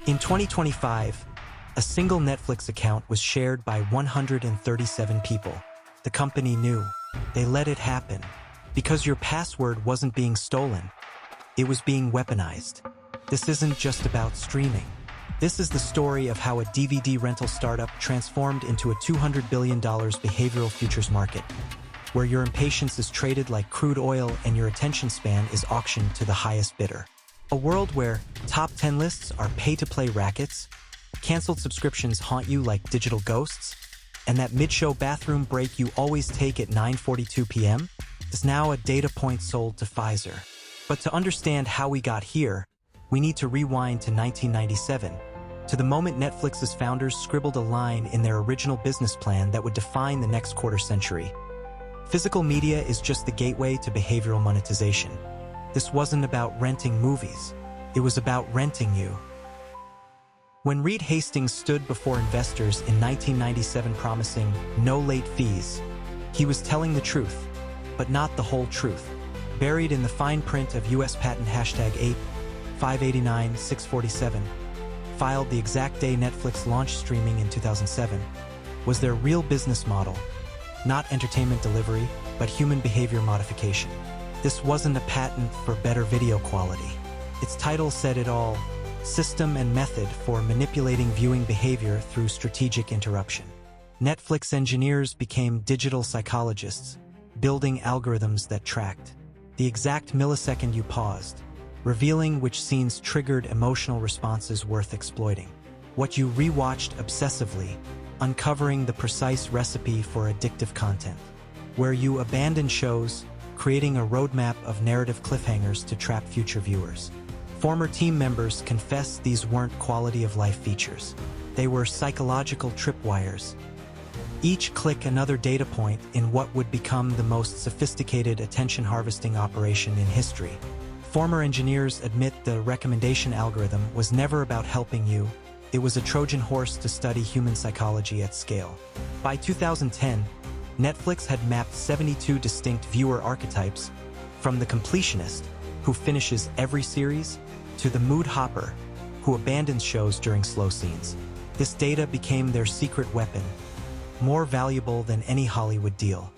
In 2025, a single Netflix account was shared by 137 people. The company knew. They let it happen. Because your password wasn't being stolen. It was being weaponized. This isn't just about streaming. This is the story of how a DVD rental startup transformed into a $200 billion behavioral futures market, where your impatience is traded like crude oil and your attention span is auctioned to the highest bidder. A world where top 10 lists are pay-to-play rackets, canceled subscriptions haunt you like digital ghosts, and that mid-show bathroom break you always take at 9:42 p.m. is now a data point sold to Pfizer. But to understand how we got here, we need to rewind to 1997, to the moment Netflix's founders scribbled a line in their original business plan that would define the next quarter century. Physical media is just the gateway to behavioral monetization. This wasn't about renting movies. It was about renting you. When Reed Hastings stood before investors in 1997 promising no late fees, he was telling the truth, but not the whole truth. Buried in the fine print of U.S. Patent #8589647, filed the exact day Netflix launched streaming in 2007, was their real business model, not entertainment delivery, but human behavior modification. This wasn't a patent for better video quality. Its title said it all: system and method for manipulating viewing behavior through strategic interruption. Netflix engineers became digital psychologists, building algorithms that tracked the exact millisecond you paused, revealing which scenes triggered emotional responses worth exploiting, what you rewatched obsessively, uncovering the precise recipe for addictive content, where you abandoned shows, creating a roadmap of narrative cliffhangers to trap future viewers. Former team members confessed these weren't quality-of-life features. They were psychological tripwires. Each click another data point in what would become the most sophisticated attention-harvesting operation in history. Former engineers admit the recommendation algorithm was never about helping you. It was a Trojan horse to study human psychology at scale. By 2010, Netflix had mapped 72 distinct viewer archetypes, from the completionist, who finishes every series, to the mood hopper, who abandons shows during slow scenes. This data became their secret weapon, more valuable than any Hollywood deal.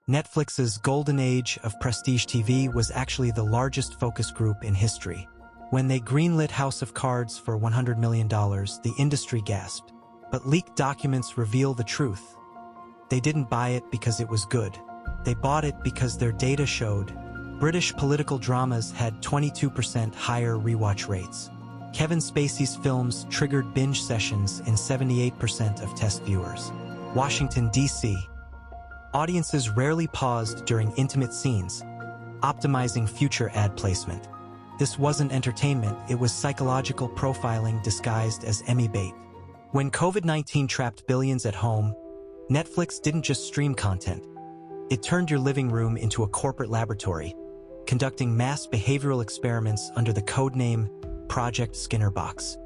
Netflix's golden age of prestige TV was actually the largest focus group in history. When they greenlit House of Cards for $100 million, the industry gasped. But leaked documents reveal the truth. They didn't buy it because it was good. They bought it because their data showed British political dramas had 22% higher rewatch rates. Kevin Spacey's films triggered binge sessions in 78% of test viewers. Washington, D.C. Audiences rarely paused during intimate scenes, optimizing future ad placement. This wasn't entertainment, it was psychological profiling disguised as Emmy bait. When COVID-19 trapped billions at home, Netflix didn't just stream content. It turned your living room into a corporate laboratory, conducting mass behavioral experiments under the codename Project Skinnerbox.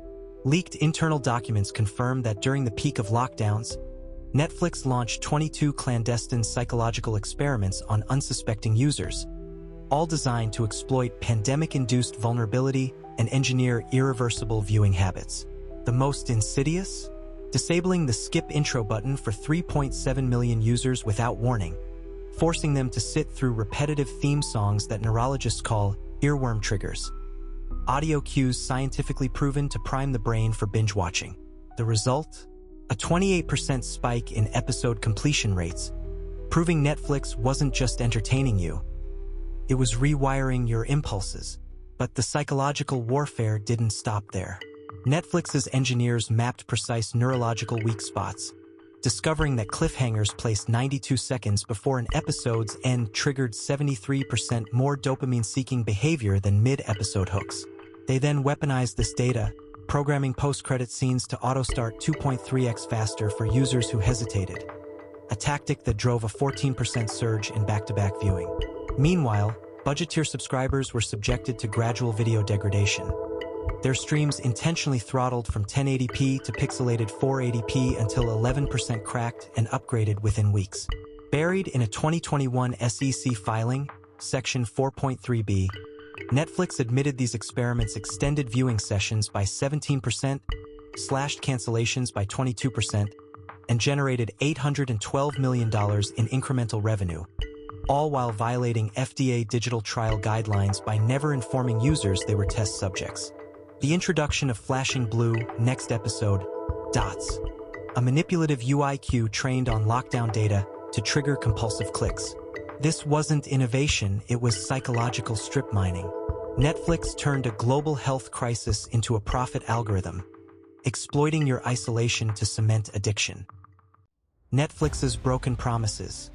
Leaked internal documents confirm that during the peak of lockdowns, Netflix launched 22 clandestine psychological experiments on unsuspecting users, all designed to exploit pandemic-induced vulnerability and engineer irreversible viewing habits. The most insidious? Disabling the skip intro button for 3.7 million users without warning, forcing them to sit through repetitive theme songs that neurologists call earworm triggers. Audio cues scientifically proven to prime the brain for binge watching. The result? A 28% spike in episode completion rates, proving Netflix wasn't just entertaining you. It was rewiring your impulses. But the psychological warfare didn't stop there. Netflix's engineers mapped precise neurological weak spots, discovering that cliffhangers placed 92 seconds before an episode's end triggered 73% more dopamine-seeking behavior than mid-episode hooks. They then weaponized this data, programming post-credit scenes to auto-start 2.3x faster for users who hesitated, a tactic that drove a 14% surge in back-to-back viewing. Meanwhile, budget-tier subscribers were subjected to gradual video degradation. Their streams intentionally throttled from 1080p to pixelated 480p until 11% cracked and upgraded within weeks. Buried in a 2021 SEC filing, Section 4.3b, Netflix admitted these experiments extended viewing sessions by 17%, slashed cancellations by 22%, and generated $812 million in incremental revenue, all while violating FDA digital trial guidelines by never informing users they were test subjects. The introduction of flashing blue, next episode, dots, a manipulative UIQ trained on lockdown data to trigger compulsive clicks. This wasn't innovation, it was psychological strip mining. Netflix turned a global health crisis into a profit algorithm, exploiting your isolation to cement addiction. Netflix's broken promises,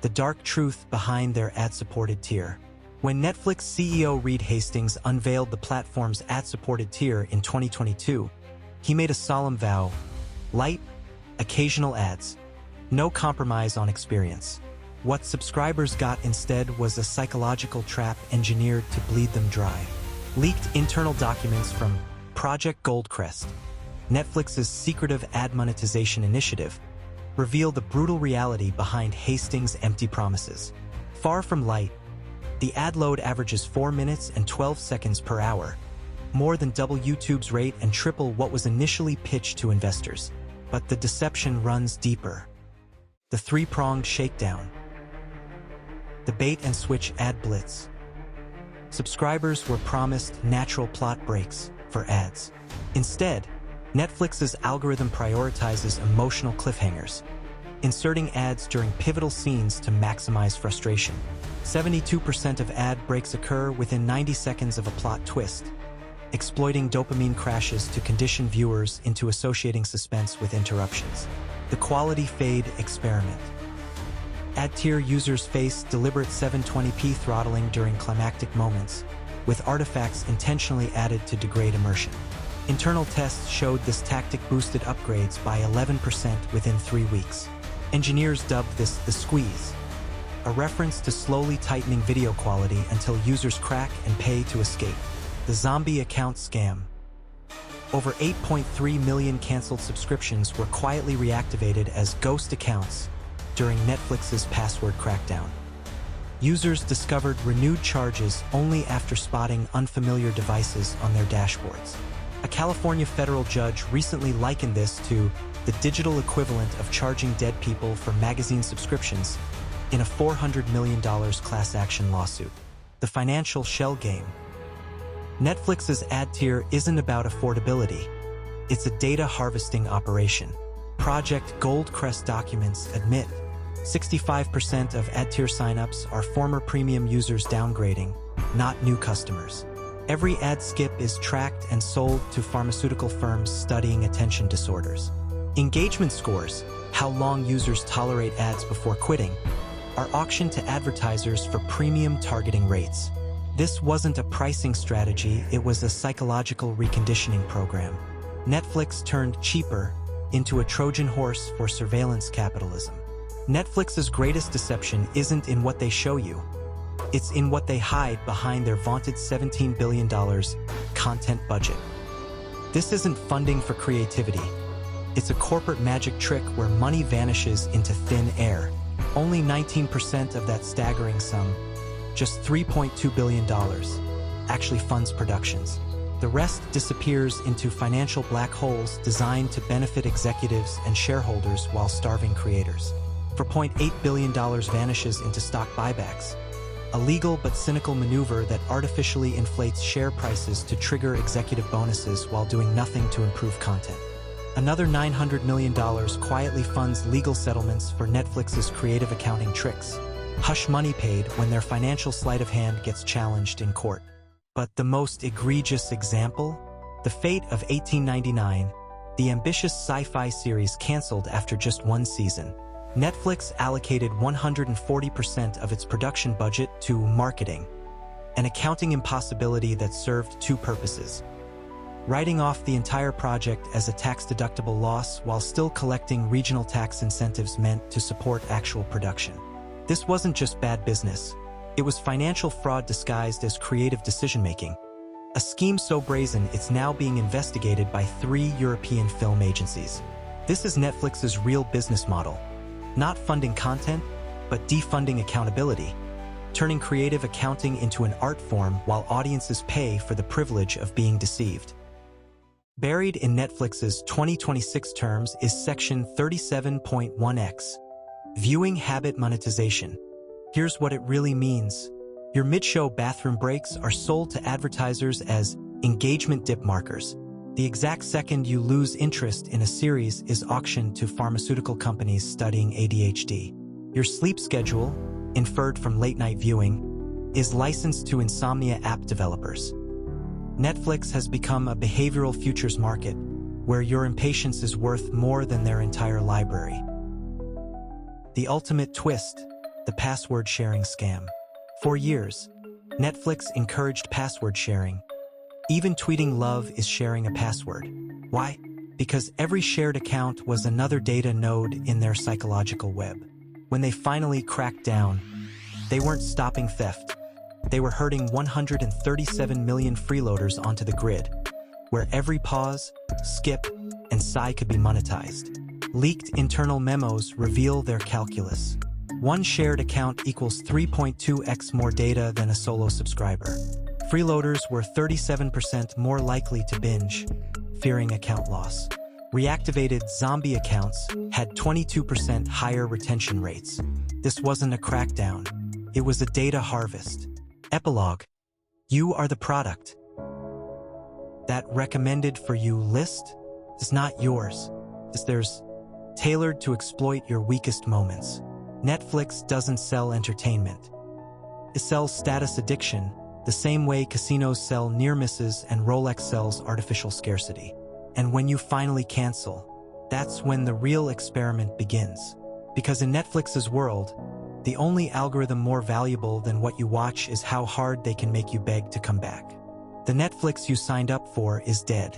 the dark truth behind their ad-supported tier. When Netflix CEO Reed Hastings unveiled the platform's ad-supported tier in 2022, he made a solemn vow: light, occasional ads, no compromise on experience. What subscribers got instead was a psychological trap engineered to bleed them dry. Leaked internal documents from Project Goldcrest, Netflix's secretive ad monetization initiative, reveal the brutal reality behind Hastings' empty promises. Far from light, the ad load averages 4 minutes and 12 seconds per hour, more than double YouTube's rate and triple what was initially pitched to investors. But the deception runs deeper. The three-pronged shakedown. The bait-and-switch ad blitz. Subscribers were promised natural plot breaks for ads. Instead, Netflix's algorithm prioritizes emotional cliffhangers, inserting ads during pivotal scenes to maximize frustration. 72% of ad breaks occur within 90 seconds of a plot twist, exploiting dopamine crashes to condition viewers into associating suspense with interruptions. The quality fade experiment. Ad tier users face deliberate 720p throttling during climactic moments, with artifacts intentionally added to degrade immersion. Internal tests showed this tactic boosted upgrades by 11% within 3 weeks. Engineers dubbed this the squeeze, a reference to slowly tightening video quality until users crack and pay to escape. The zombie account scam. Over 8.3 million canceled subscriptions were quietly reactivated as ghost accounts during Netflix's password crackdown. Users discovered renewed charges only after spotting unfamiliar devices on their dashboards. A California federal judge recently likened this to the digital equivalent of charging dead people for magazine subscriptions in a $400 million class action lawsuit. The financial shell game. Netflix's ad tier isn't about affordability. It's a data harvesting operation. Project Goldcrest documents admit 65% of ad tier signups are former premium users downgrading, not new customers. Every ad skip is tracked and sold to pharmaceutical firms studying attention disorders. Engagement scores, how long users tolerate ads before quitting, are auctioned to advertisers for premium targeting rates. This wasn't a pricing strategy, it was a psychological reconditioning program. Netflix turned cheaper into a Trojan horse for surveillance capitalism. Netflix's greatest deception isn't in what they show you. It's in what they hide behind their vaunted $17 billion content budget. This isn't funding for creativity. It's a corporate magic trick where money vanishes into thin air. Only 19% of that staggering sum, just $3.2 billion, actually funds productions. The rest disappears into financial black holes designed to benefit executives and shareholders while starving creators. $4.8 billion vanishes into stock buybacks, a legal but cynical maneuver that artificially inflates share prices to trigger executive bonuses while doing nothing to improve content. Another $900 million quietly funds legal settlements for Netflix's creative accounting tricks. Hush money paid when their financial sleight of hand gets challenged in court. But the most egregious example? The fate of 1899, the ambitious sci-fi series canceled after just 1 season. Netflix allocated 140% of its production budget to marketing, an accounting impossibility that served 2 purposes: writing off the entire project as a tax-deductible loss while still collecting regional tax incentives meant to support actual production. This wasn't just bad business. It was financial fraud disguised as creative decision-making, a scheme so brazen it's now being investigated by 3 European film agencies. This is Netflix's real business model. Not funding content, but defunding accountability. turning creative accounting into an art form while audiences pay for the privilege of being deceived. Buried in Netflix's 2026 terms is Section 37.1X, Viewing Habit Monetization. Here's what it really means. Your mid-show bathroom breaks are sold to advertisers as engagement dip markers. The exact second you lose interest in a series is auctioned to pharmaceutical companies studying ADHD. Your sleep schedule, inferred from late-night viewing, is licensed to insomnia app developers. Netflix has become a behavioral futures market where your impatience is worth more than their entire library. The ultimate twist, the password sharing scam. For years, Netflix encouraged password sharing. Even tweeting love is sharing a password. Why? Because every shared account was another data node in their psychological web. When they finally cracked down, they weren't stopping theft. They were herding 137 million freeloaders onto the grid, where every pause, skip, and sigh could be monetized. Leaked internal memos reveal their calculus. One shared account equals 3.2x more data than a solo subscriber. Freeloaders were 37% more likely to binge, fearing account loss. Reactivated zombie accounts had 22% higher retention rates. This wasn't a crackdown. It was a data harvest. Epilogue. You are the product. That recommended for you list is not yours. It's theirs, tailored to exploit your weakest moments. Netflix doesn't sell entertainment. It sells status addiction, the same way casinos sell near misses and Rolex sells artificial scarcity. And when you finally cancel, that's when the real experiment begins. Because in Netflix's world, the only algorithm more valuable than what you watch is how hard they can make you beg to come back. The Netflix you signed up for is dead.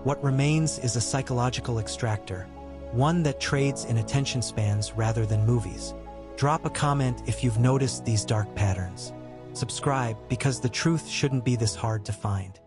What remains is a psychological extractor, one that trades in attention spans rather than movies. Drop a comment if you've noticed these dark patterns. Subscribe because the truth shouldn't be this hard to find.